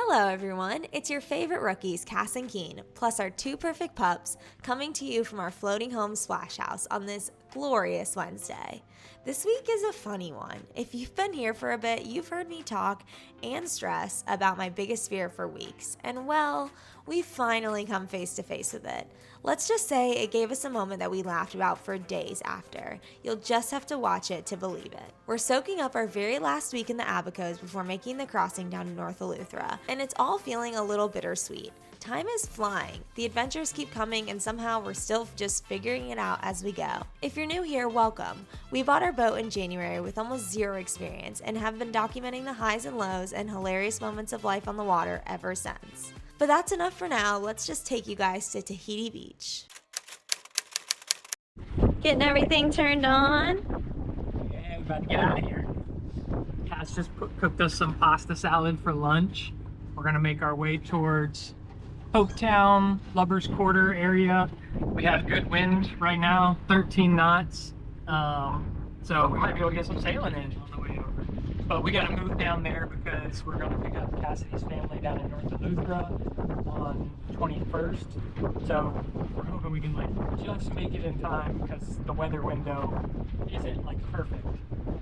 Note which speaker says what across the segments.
Speaker 1: Hello everyone, it's your favorite rookies, Cass and Keen, plus our two perfect pups, coming to you from our floating home splash house on this glorious Wednesday. This week is a funny one. If you've been here for a bit, you've heard me talk and stress about my biggest fear for weeks, and well, we've finally come face to face with it. Let's just say it gave us a moment that we laughed about for days after. You'll just have to watch it to believe it. We're soaking up our very last week in the Abacos before making the crossing down to Northern Eleuthera, and it's all feeling a little bittersweet. Time is flying. The adventures keep coming, and somehow we're still just figuring it out as we go. If you're new here, welcome. We bought our boat in January with almost zero experience and have been documenting the highs and lows and hilarious moments of life on the water ever since. But that's enough for now. Let's just take you guys to Tahiti Beach. Getting everything turned on.
Speaker 2: Yeah, we're about to get out of here. Cass just cooked us some pasta salad for lunch. We're gonna make our way towards Hopetown, Lubbers Quarter area. We have good wind right now, 13 knots. So we might be able to get some sailing in on the way over. But we gotta move down there because we're gonna pick up Cassidy's family down in Northern Eleuthera on 21st. So we're hoping we can just make it in time because the weather window isn't perfect.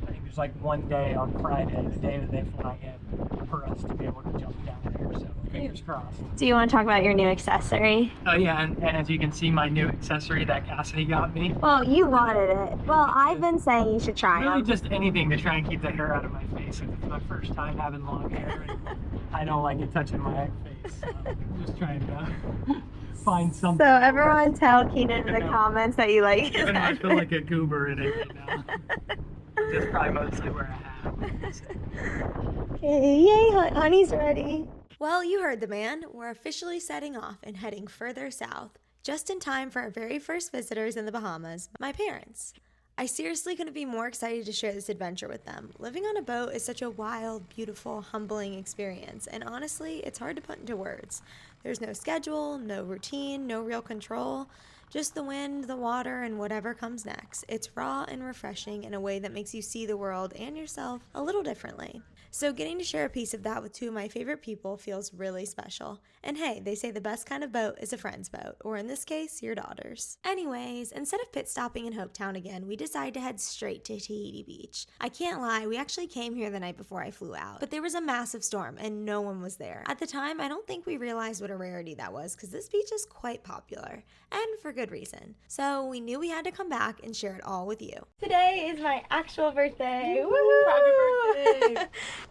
Speaker 2: I think there's one day on Friday, the day that they fly in, for us to be able to jump down there. So fingers crossed.
Speaker 1: Do you want to talk about your new accessory?
Speaker 2: Oh yeah, and as you can see, my new accessory that Cassidy got me.
Speaker 1: Well, you wanted it. Well, I've been saying you should try
Speaker 2: Really
Speaker 1: it.
Speaker 2: just anything to try and keep the hair out of my face. It's my first time having long hair, and I don't like it touching my face. So I'm just trying to find something.
Speaker 1: So everyone tell Keenan in the comments that you like
Speaker 2: Even though I feel like a goober in it right now. That's probably mostly where I have.
Speaker 1: Okay, yay, honey's ready. Well, you heard the man. We're officially setting off and heading further south, just in time for our very first visitors in the Bahamas, my parents. I seriously couldn't be more excited to share this adventure with them. Living on a boat is such a wild, beautiful, humbling experience, and honestly, it's hard to put into words. There's no schedule, no routine, no real control, just the wind, the water, and whatever comes next. It's raw and refreshing in a way that makes you see the world and yourself a little differently. So getting to share a piece of that with two of my favorite people feels really special. And hey, they say the best kind of boat is a friend's boat, or in this case, your daughter's. Anyways, instead of pit stopping in Hopetown again, we decided to head straight to Tahiti Beach. I can't lie, we actually came here the night before I flew out, but there was a massive storm and no one was there. At the time, I don't think we realized what a rarity that was because this beach is quite popular, and for good reason. So we knew we had to come back and share it all with you. Today is my actual birthday. Woo!
Speaker 2: Happy birthday!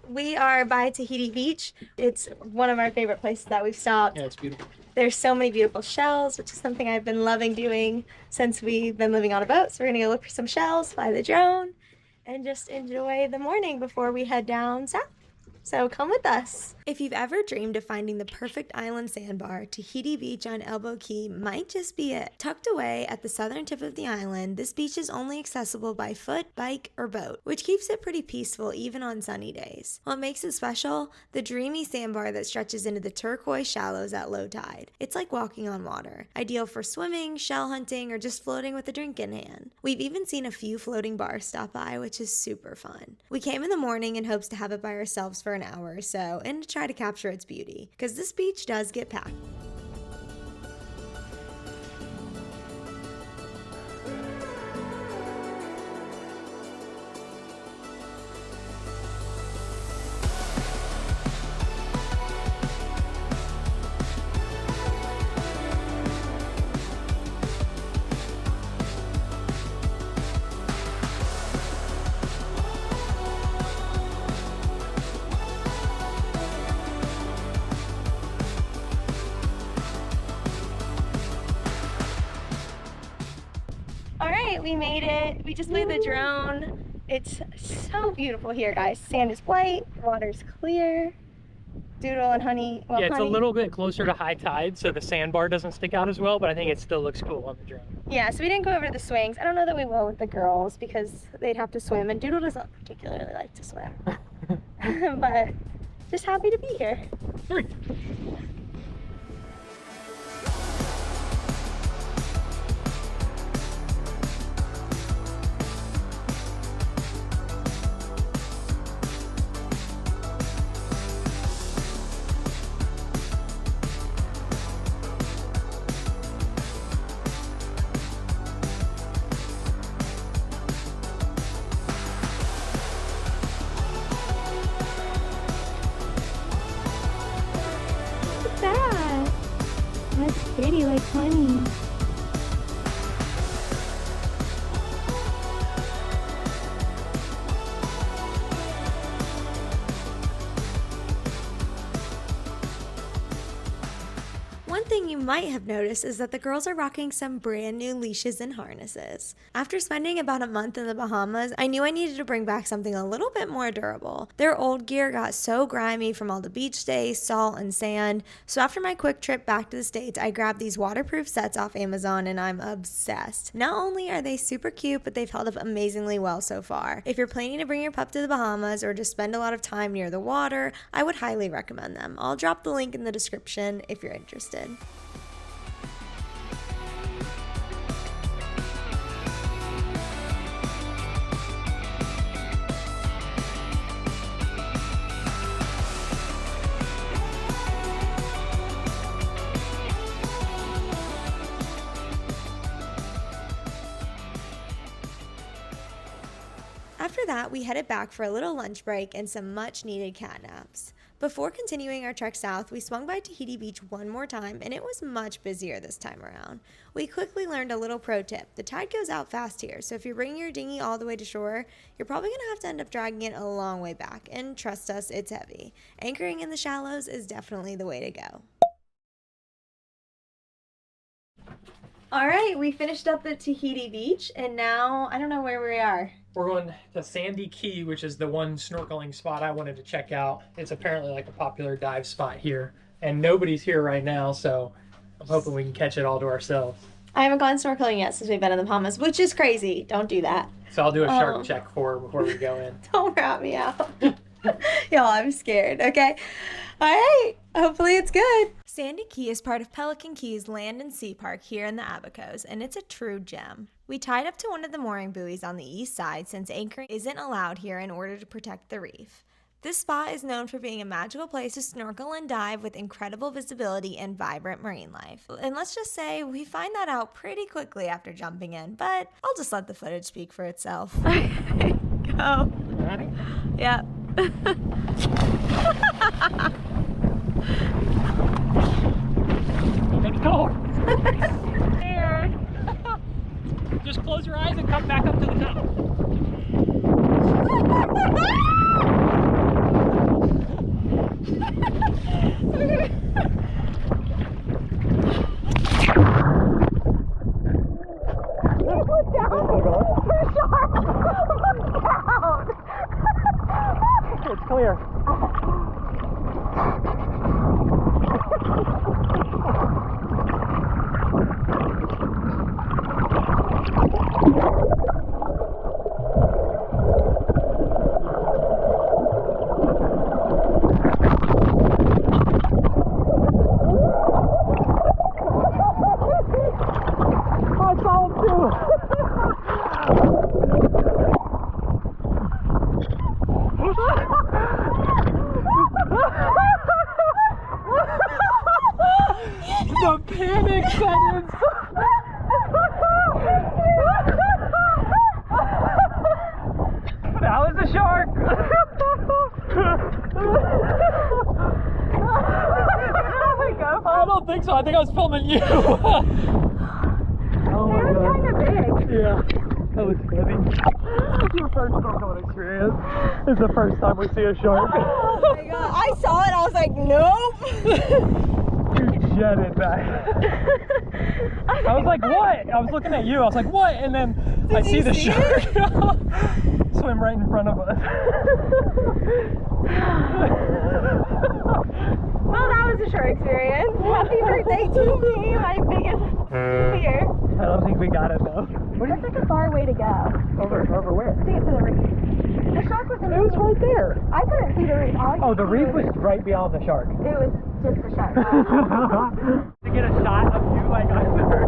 Speaker 1: We are by Tahiti Beach. It's one of our favorite places that we've stopped.
Speaker 2: Yeah, it's beautiful.
Speaker 1: There's so many beautiful shells, which is something I've been loving doing since we've been living on a boat. So we're gonna go look for some shells, fly the drone, and just enjoy the morning before we head down south. So come with us. If you've ever dreamed of finding the perfect island sandbar, Tahiti Beach on Elbow Key might just be it. Tucked away at the southern tip of the island, this beach is only accessible by foot, bike, or boat, which keeps it pretty peaceful even on sunny days. What makes it special? The dreamy sandbar that stretches into the turquoise shallows at low tide. It's like walking on water, ideal for swimming, shell hunting, or just floating with a drink in hand. We've even seen a few floating bars stop by, which is super fun. We came in the morning in hopes to have it by ourselves for an hour or so and to try to capture its beauty, because this beach does get packed. Alright, we made it. We just flew the drone. It's so beautiful here, guys. Sand is white, water's clear. Doodle and Honey. Well,
Speaker 2: Yeah, it's
Speaker 1: Honey,
Speaker 2: a little bit closer to high tide, so the sandbar doesn't stick out as well, but I think it still looks cool on the drone.
Speaker 1: Yeah, so we didn't go over to the swings. I don't know that we will with the girls because they'd have to swim, and Doodle doesn't particularly like to swim. But just happy to be here.
Speaker 2: Three.
Speaker 1: Pretty like honey. One thing you might have noticed is that the girls are rocking some brand new leashes and harnesses. After spending about a month in the Bahamas, I knew I needed to bring back something a little bit more durable. Their old gear got so grimy from all the beach days, salt, and sand, so after my quick trip back to the States, I grabbed these waterproof sets off Amazon and I'm obsessed. Not only are they super cute, but they've held up amazingly well so far. If you're planning to bring your pup to the Bahamas or just spend a lot of time near the water, I would highly recommend them. I'll drop the link in the description if you're interested. After that, we headed back for a little lunch break and some much needed cat naps. Before continuing our trek south, we swung by Tahiti Beach one more time, and it was much busier this time around. We quickly learned a little pro tip. The tide goes out fast here, so if you're bringing your dinghy all the way to shore, you're probably going to have to end up dragging it a long way back, and trust us, it's heavy. Anchoring in the shallows is definitely the way to go. All right, we finished up at Tahiti Beach, and now I don't know where we are.
Speaker 2: We're going to Sandy Key, which is the one snorkeling spot I wanted to check out. It's apparently like a popular dive spot here, and nobody's here right now, so I'm hoping we can catch it all to ourselves.
Speaker 1: I haven't gone snorkeling yet since we've been in the Bahamas, which is crazy. Don't do that.
Speaker 2: So I'll do a shark check for her before we go in.
Speaker 1: Don't rat me out. Y'all, I'm scared, okay? All right, hopefully it's good. Sandy Key is part of Pelican Key's land and sea park here in the Abacos, and it's a true gem. We tied up to one of the mooring buoys on the east side since anchoring isn't allowed here in order to protect the reef. This spot is known for being a magical place to snorkel and dive with incredible visibility and vibrant marine life. And let's just say we find that out pretty quickly after jumping in, but I'll just let the footage speak for itself. Go.
Speaker 2: Ready?
Speaker 1: Yeah.
Speaker 2: Let's go. Just close your eyes and come back up to the top. It's clear. The panic settings. That was a shark. I don't think so. I think I was filming you. Oh my God.
Speaker 1: Kind of big.
Speaker 2: Yeah, that was heavy. Your first snorkeling experience is the first time we see a shark.
Speaker 1: Oh my God. I saw it. I was like, nope.
Speaker 2: You jetted back. I was like, what? I was looking at you. I was like, what? And then I see the shark swim right in front of us.
Speaker 1: Well, that was a short experience. Happy birthday to me, my biggest fear.
Speaker 2: I don't think we got it though.
Speaker 1: That's like a far way to go.
Speaker 2: Over where?
Speaker 1: To get to the reef. The shark was in the
Speaker 2: It was right there.
Speaker 1: I couldn't see the reef.
Speaker 2: Oh, the reef was right beyond the shark.
Speaker 1: It was just the shark.
Speaker 2: To get a shot of you like under,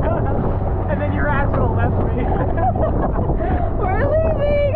Speaker 2: and then your ass would have left me.
Speaker 1: We're leaving!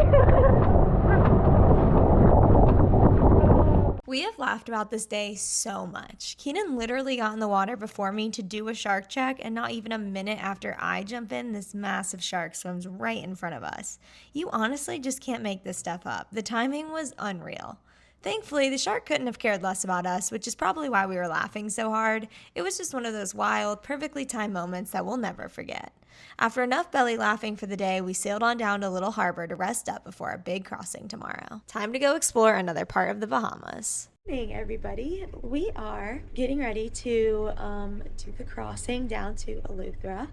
Speaker 1: We have laughed about this day so much. Keenan literally got in the water before me to do a shark check, and not even a minute after I jump in, this massive shark swims right in front of us. You honestly just can't make this stuff up. The timing was unreal. Thankfully, the shark couldn't have cared less about us, which is probably why we were laughing so hard. It was just one of those wild, perfectly timed moments that we'll never forget. After enough belly laughing for the day, we sailed on down to Little Harbor to rest up before our big crossing tomorrow. Time to go explore another part of the Bahamas. Good morning, everybody. We are getting ready to do the crossing down to Eleuthera.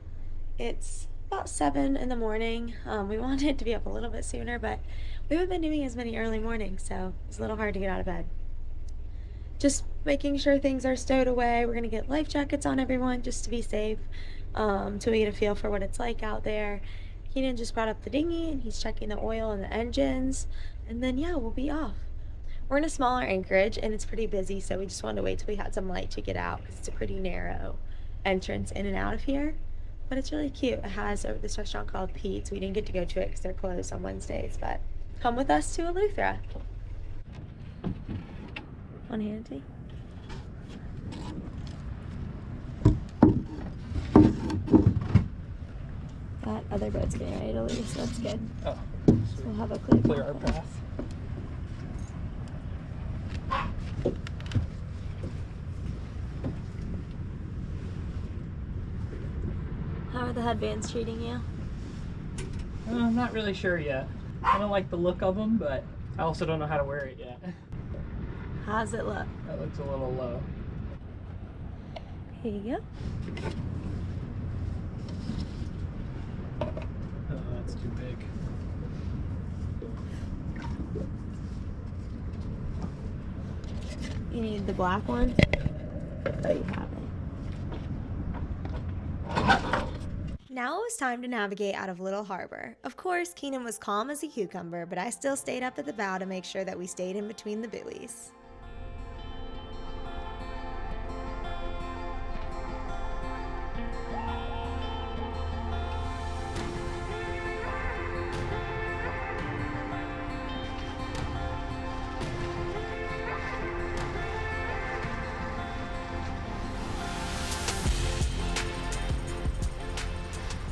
Speaker 1: It's about 7 in the morning. We wanted to be up a little bit sooner, but we haven't been doing as many early mornings, so it's a little hard to get out of bed. Just making sure things are stowed away. We're gonna get life jackets on everyone just to be safe, till we get a feel for what it's like out there. Keenan just brought up the dinghy and he's checking the oil and the engines, and then yeah, we'll be off. We're in a smaller anchorage and it's pretty busy, so we just wanted to wait till we had some light to get out because it's a pretty narrow entrance in and out of here. But it's really cute. It has this restaurant called Pete's. We didn't get to go to it because they're closed on Wednesdays, but come with us to Eleuthera. On Hanty. That other boat's getting ready to leave, so that's good.
Speaker 2: Oh,
Speaker 1: so we'll have a clear
Speaker 2: our path.
Speaker 1: How are the headbands treating you?
Speaker 2: I'm not really sure yet. I don't like the look of them, but I also don't know how to wear it yet.
Speaker 1: How does it look?
Speaker 2: That looks a little low.
Speaker 1: Here you go.
Speaker 2: Oh, that's too big.
Speaker 1: You need the black one? Oh, you have it. Now it was time to navigate out of Little Harbor. Of course, Keenan was calm as a cucumber, but I still stayed up at the bow to make sure that we stayed in between the buoys.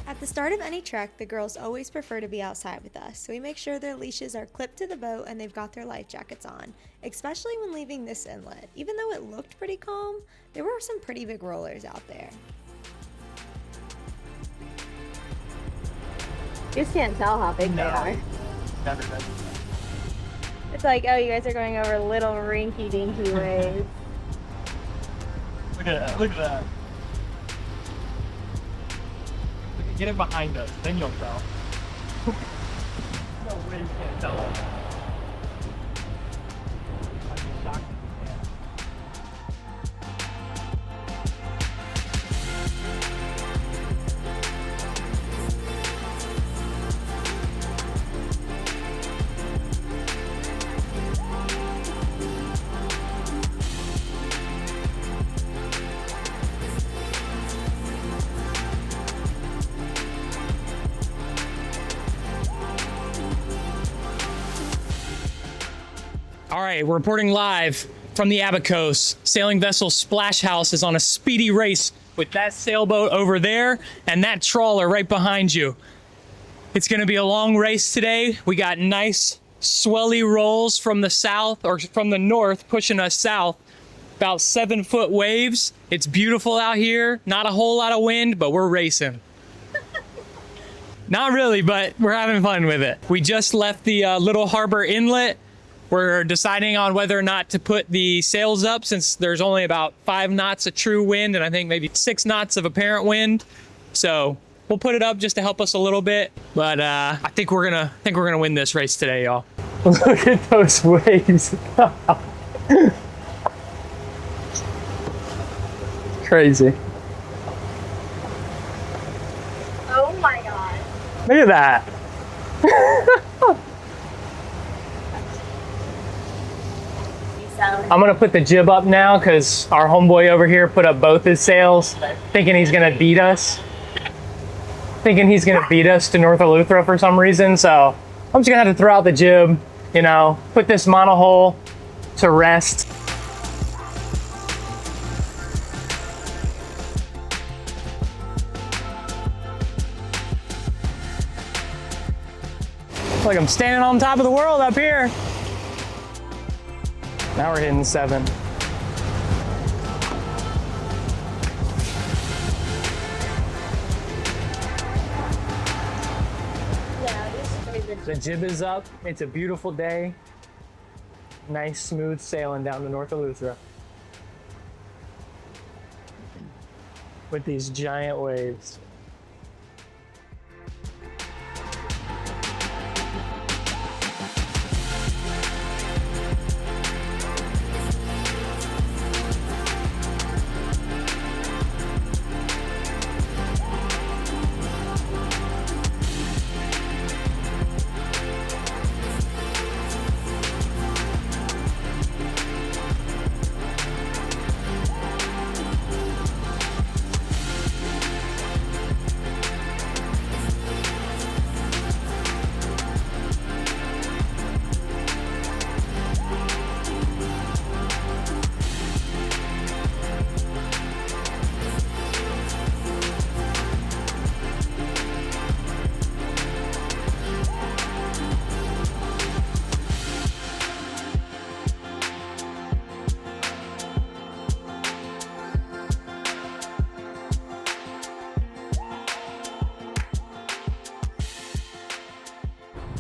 Speaker 1: At the start of any trek, the girls always prefer to be outside with us, so we make sure their leashes are clipped to the boat and they've got their life jackets on, especially when leaving this inlet. Even though it looked pretty calm, there were some pretty big rollers out there. You just can't tell how big they are.
Speaker 2: Never does.
Speaker 1: It's like, oh, you guys are going over little rinky-dinky waves.
Speaker 2: Look at that, look at that. Get it behind us, then you'll tell. No way you can't tell. I'd be shocked if you can. All right, we're reporting live from the Abacos. Sailing vessel Splash House is on a speedy race with that sailboat over there and that trawler right behind you. It's gonna be a long race today. We got nice swelly rolls from the south or from the north pushing us south. About 7-foot waves. It's beautiful out here. Not a whole lot of wind, but we're racing. Not really, but we're having fun with it. We just left the Little Harbor Inlet. We're deciding on whether or not to put the sails up since there's only about 5 knots of true wind and I think maybe 6 knots of apparent wind. So we'll put it up just to help us a little bit. But I think we're gonna win this race today, y'all. Look at those waves. Crazy.
Speaker 1: Oh my god.
Speaker 2: Look at that. I'm gonna put the jib up now because our homeboy over here put up both his sails, thinking he's gonna beat us. Thinking he's gonna beat us to North Eleuthera for some reason, so I'm just gonna have to throw out the jib, you know, put this monohull to rest. Like I'm standing on top of the world up here. Now we're hitting 7. The jib is up. It's a beautiful day. Nice smooth sailing down the North Eleuthera with these giant waves.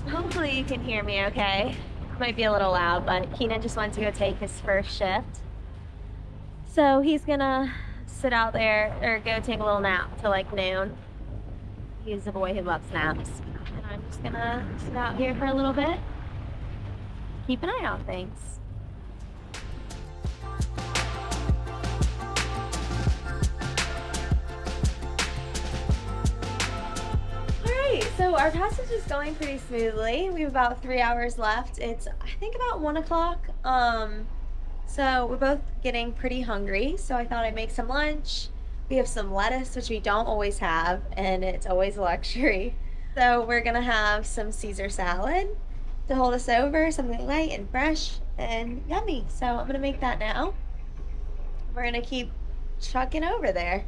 Speaker 1: Hopefully you can hear me okay. Might be a little loud, but Keenan just went to go take his first shift. So he's gonna sit out there or go take a little nap till like noon. He's a boy who loves naps. And I'm just gonna sit out here for a little bit. Keep an eye on things. So our passage is going pretty smoothly. We have about 3 hours left. It's, I think, about 1 o'clock. So we're both getting pretty hungry. So I thought I'd make some lunch. We have some lettuce, which we don't always have, and it's always a luxury. So we're gonna have some Caesar salad to hold us over, something light and fresh and yummy. So I'm gonna make that now. We're gonna keep chucking over there.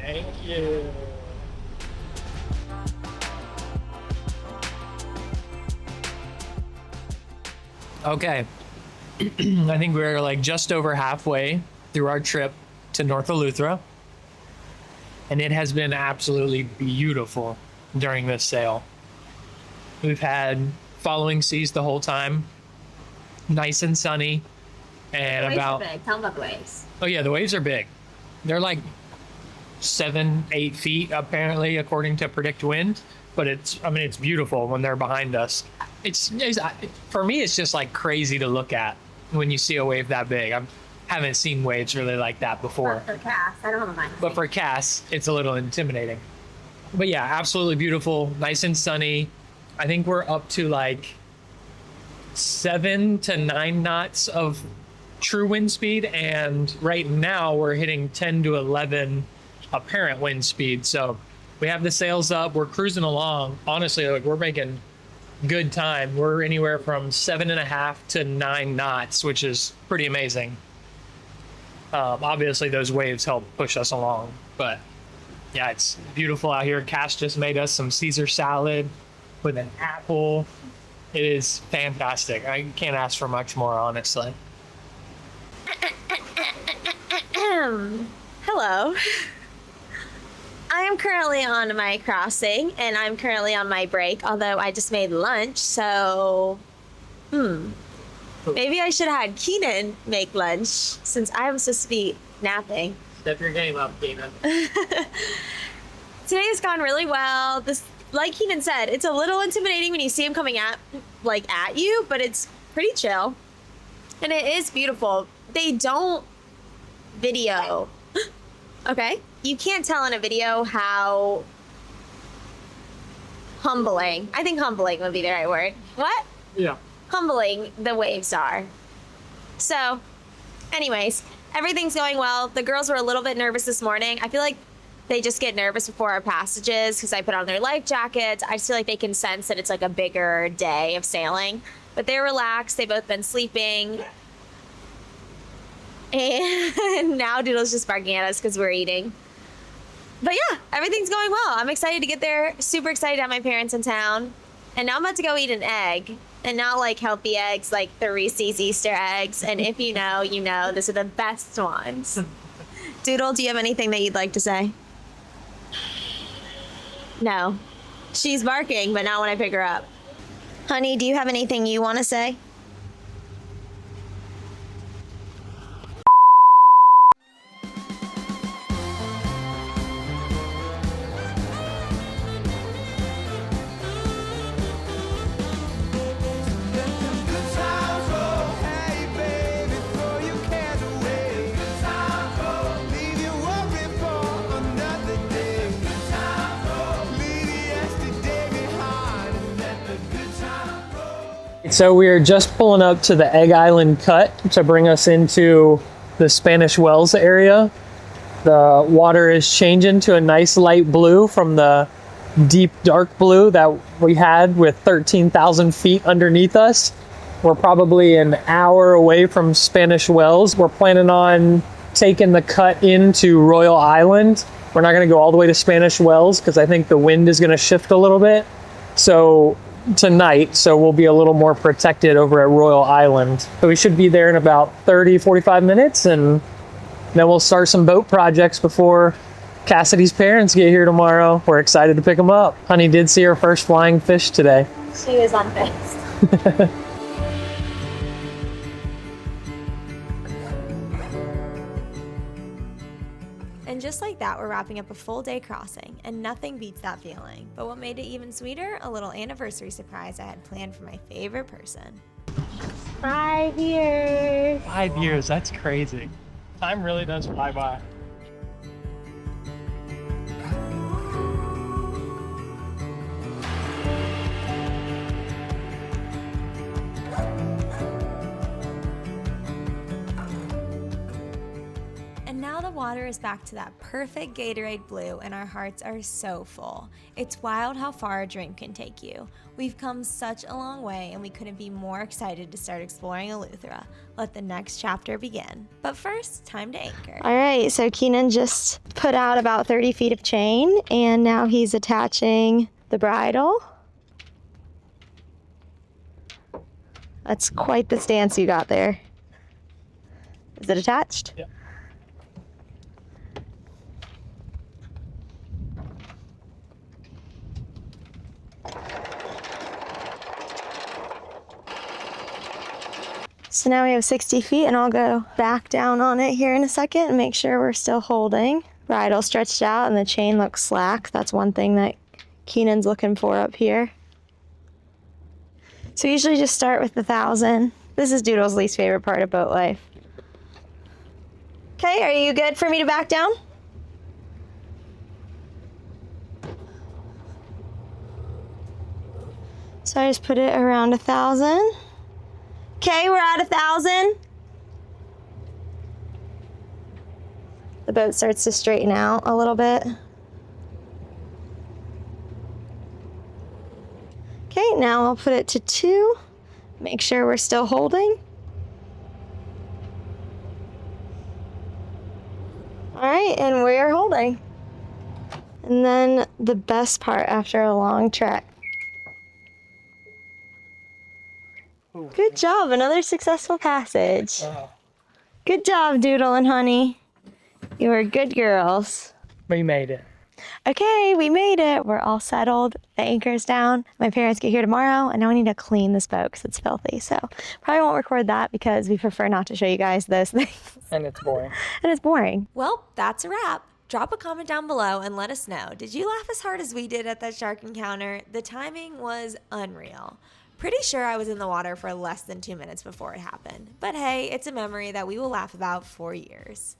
Speaker 2: Thank you. Okay. I think we're like just over halfway through our trip to North Eleuthera. And it has been absolutely beautiful during this sail. We've had following seas the whole time. Nice and sunny. And
Speaker 1: The waves
Speaker 2: about...
Speaker 1: are big. Tell them about the waves.
Speaker 2: Oh yeah, the waves are big. They're like 7-8 feet apparently, according to Predict Wind, but it's beautiful when they're behind us. It's for me, it's just like crazy to look at when you see a wave that big. I haven't seen waves really like that before.
Speaker 1: But for Cass, I don't have a mind.
Speaker 2: But for Cass, it's a little intimidating. But yeah, absolutely beautiful, nice and sunny. I think we're up to like 7 to 9 knots of true wind speed, and right now we're hitting 10 to 11 apparent wind speed. So we have the sails up, we're cruising along. Honestly, like, we're making good time. We're anywhere from 7.5 to 9 knots, which is pretty amazing. Obviously those waves help push us along, but yeah, it's beautiful out here. Cass just made us some Caesar salad with an apple. It is fantastic. I can't ask for much more, honestly.
Speaker 1: Hello. I am currently on my crossing, and I'm currently on my break, although I just made lunch, so... Maybe I should have had Keenan make lunch, since I was supposed to be napping.
Speaker 2: Step your game up, Keenan.
Speaker 1: Today has gone really well. This, like Keenan said, it's a little intimidating when you see him coming at you, but it's pretty chill. And it is beautiful. They don't video. Okay? You can't tell in a video how humbling. I think humbling would be the right word. What?
Speaker 2: Yeah.
Speaker 1: Humbling the waves are. So, anyways, everything's going well. The girls were a little bit nervous this morning. I feel like they just get nervous before our passages because I put on their life jackets. I just feel like they can sense that it's like a bigger day of sailing. But they're relaxed. They've both been sleeping. And now Doodle's just barking at us because we're eating. But yeah, everything's going well. I'm excited to get there. Super excited to have my parents in town. And now I'm about to go eat an egg. And not like healthy eggs, like the Reese's Easter eggs. And if you know, you know, those are the best ones. Doodle, do you have anything that you'd like to say? No. She's barking, but not when I pick her up. Honey, do you have anything you want to say?
Speaker 2: So we are just pulling up to the Egg Island Cut to bring us into the Spanish Wells area. The water is changing to a nice light blue from the deep dark blue that we had with 13,000 feet underneath us. We're probably an hour away from Spanish Wells. We're planning on taking the cut into Royal Island. We're not going to go all the way to Spanish Wells because I think the wind is going to shift a little bit. So tonight, so we'll be a little more protected over at Royal Island. So we should be there in about 30-45 minutes, and then we'll start some boat projects before Cassidy's parents get here tomorrow. We're excited to pick them up. Honey did see her first flying fish today.
Speaker 1: She is unfixed. And just like that, we're wrapping up a full day crossing, and nothing beats that feeling. But what made it even sweeter? A little anniversary surprise I had planned for my favorite person. 5 years.
Speaker 2: 5 years, that's crazy. Time really does fly by.
Speaker 1: And now the water is back to that perfect Gatorade blue, and our hearts are so full. It's wild how far a drink can take you. We've come such a long way, and we couldn't be more excited to start exploring Eleuthera. Let the next chapter begin. But first, time to anchor. All right, so Keenan just put out about 30 feet of chain, and now he's attaching the bridle. That's quite the stance you got there. Is it attached?
Speaker 2: Yeah.
Speaker 1: So now we have 60 feet, and I'll go back down on it here in a second and make sure we're still holding. Bridle stretched out and the chain looks slack. That's one thing that Keenan's looking for up here. So we usually just start with 1,000. This is Doodle's least favorite part of boat life. Okay, are you good for me to back down? So I just put it around 1,000. Okay, we're at 1,000. The boat starts to straighten out a little bit. Okay, now I'll put it to 2. Make sure we're still holding. All right, and we are holding. And then the best part after a long trek. Good job, another successful passage. Good job, Doodle and Honey. You were good girls.
Speaker 2: We made it.
Speaker 1: Okay, we made it. We're all settled. The anchor's down. My parents get here tomorrow, and now we need to clean this boat because it's filthy. So probably won't record that because we prefer not to show you guys those things.
Speaker 2: And it's boring.
Speaker 1: And it's boring. Well, that's a wrap. Drop a comment down below and let us know. Did you laugh as hard as we did at that shark encounter? The timing was unreal. Pretty sure I was in the water for less than 2 minutes before it happened. But hey, it's a memory that we will laugh about for years.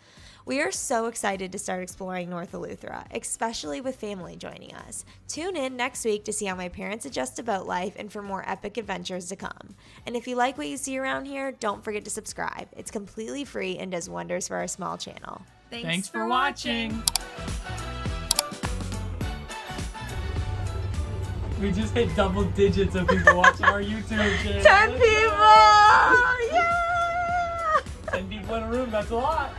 Speaker 1: We are so excited to start exploring North Eleuthera, especially with family joining us. Tune in next week to see how my parents adjust to boat life and for more epic adventures to come. And if you like what you see around here, don't forget to subscribe. It's completely free and does wonders for our small channel.
Speaker 2: Thanks for watching. We just hit double digits of people watching our YouTube channel.
Speaker 1: 10 people! Yeah!
Speaker 2: 10 people in a room, that's a lot.